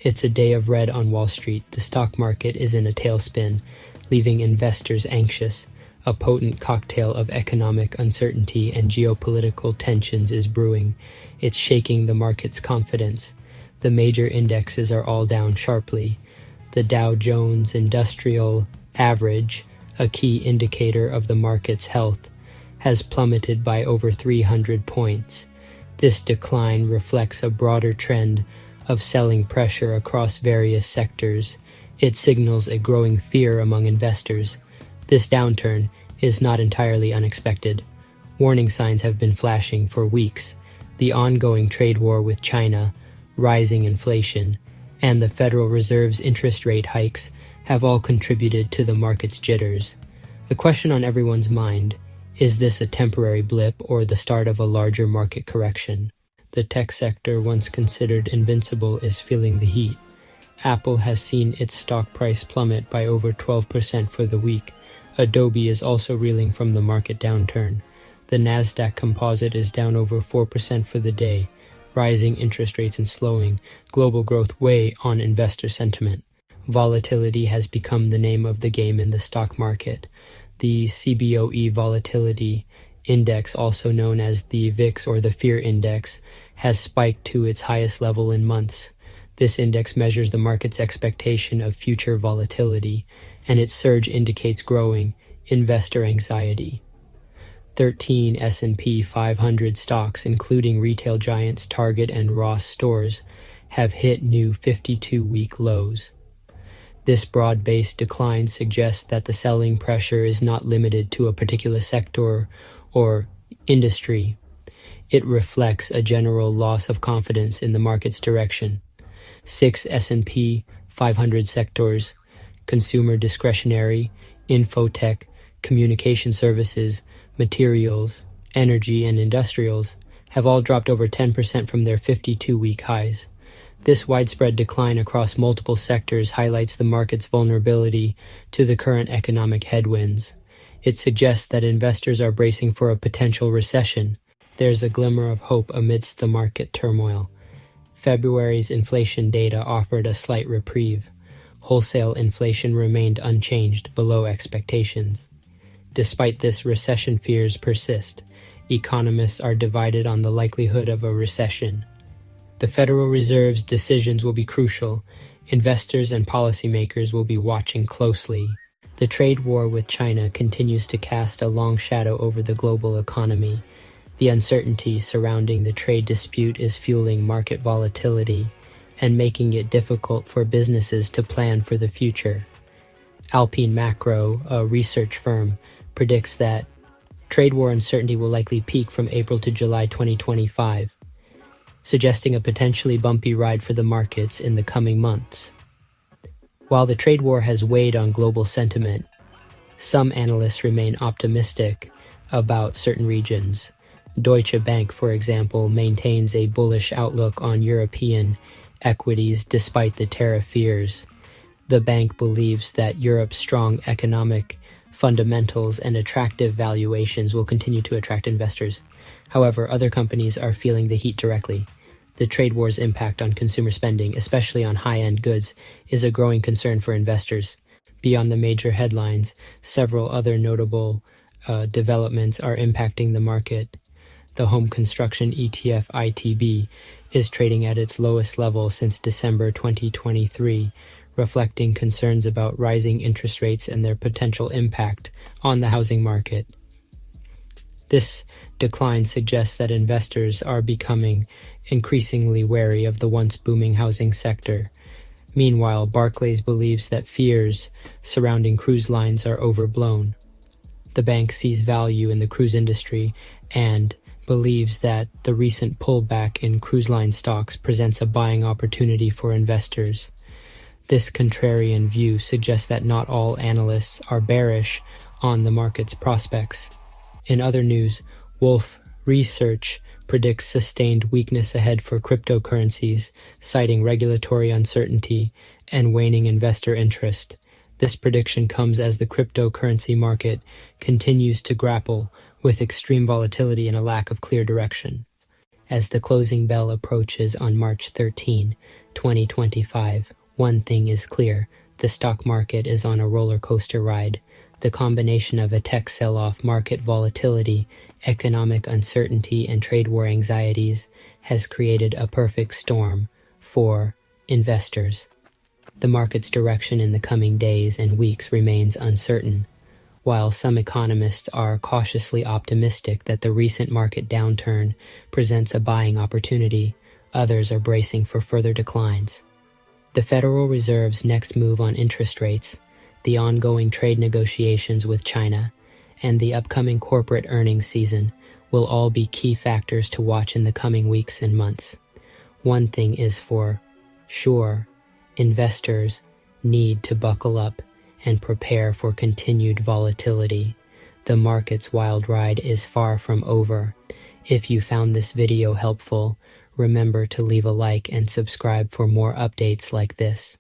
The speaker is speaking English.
It's a day of red on Wall Street. The stock market is in a tailspin, leaving investors anxious. A potent cocktail of economic uncertainty and geopolitical tensions is brewing. It's shaking the market's confidence. The major indexes are all down sharply. The Dow Jones Industrial Average, a key indicator of the market's health, has plummeted by over 300 points. This decline reflects a broader trend of selling pressure across various sectors. It signals a growing fear among investors. This downturn is not entirely unexpected. Warning signs have been flashing for weeks. The ongoing trade war with China, rising inflation, and the Federal Reserve's interest rate hikes have all contributed to the market's jitters. The question on everyone's mind: is this a temporary blip or the start of a larger market correction? The tech sector, once considered invincible, is feeling the heat. Apple has seen its stock price plummet by over 12% for the week. Adobe is also reeling from the market downturn. The Nasdaq Composite is down over 4% for the day. Rising interest rates and slowing global growth weigh on investor sentiment. Volatility has become the name of the game in the stock market. The CBOE Volatility Index, also known as the VIX or the Fear Index, has spiked to its highest level in months. This index measures the market's expectation of future volatility, and its surge indicates growing investor anxiety. 13 S&P 500 stocks, including retail giants Target and Ross Stores, have hit new 52-week lows. This broad-based decline suggests that the selling pressure is not limited to a particular sector or industry. It reflects a general loss of confidence in the market's direction. 6 S&P 500 sectors: consumer discretionary, infotech, communication services, materials, energy, and industrials, have all dropped over 10% from their 52-week highs. This widespread decline across multiple sectors highlights the market's vulnerability to the current economic headwinds. It suggests that investors are bracing for a potential recession. There's a glimmer of hope amidst the market turmoil. February's inflation data offered a slight reprieve. Wholesale inflation remained unchanged, below expectations. Despite this, recession fears persist. Economists are divided on the likelihood of a recession. The Federal Reserve's decisions will be crucial. Investors and policymakers will be watching closely. The trade war with China continues to cast a long shadow over the global economy. The uncertainty surrounding the trade dispute is fueling market volatility and making it difficult for businesses to plan for the future. Alpine Macro, a research firm, predicts that trade war uncertainty will likely peak from April to July 2025, suggesting a potentially bumpy ride for the markets in the coming months. While the trade war has weighed on global sentiment, some analysts remain optimistic about certain regions. Deutsche Bank, for example, maintains a bullish outlook on European equities despite the tariff fears. The bank believes that Europe's strong economic fundamentals and attractive valuations will continue to attract investors. However, other companies are feeling the heat directly. The trade war's impact on consumer spending, especially on high-end goods, is a growing concern for investors. Beyond the major headlines, several other notable developments are impacting the market. The home construction ETF ITB is trading at its lowest level since December 2023, reflecting concerns about rising interest rates and their potential impact on the housing market. This decline suggests that investors are becoming increasingly wary of the once booming housing sector. Meanwhile, Barclays believes that fears surrounding cruise lines are overblown. The bank sees value in the cruise industry and believes that the recent pullback in cruise line stocks presents a buying opportunity for investors. This contrarian view suggests that not all analysts are bearish on the market's prospects. In other news, Wolfe Research predicts sustained weakness ahead for cryptocurrencies, citing regulatory uncertainty and waning investor interest. This prediction comes as the cryptocurrency market continues to grapple with extreme volatility and a lack of clear direction. As the closing bell approaches on March 13, 2025. One thing is clear, the stock market is on a roller coaster ride. The combination of a tech sell-off, market volatility, economic uncertainty, and trade war anxieties has created a perfect storm for investors. The market's direction in the coming days and weeks remains uncertain. While some economists are cautiously optimistic that the recent market downturn presents a buying opportunity, others are bracing for further declines. The Federal Reserve's next move on interest rates, the ongoing trade negotiations with China, and the upcoming corporate earnings season will all be key factors to watch in the coming weeks and months. One thing is for sure, investors need to buckle up and prepare for continued volatility. The market's wild ride is far from over. If you found this video helpful, remember to leave a like and subscribe for more updates like this.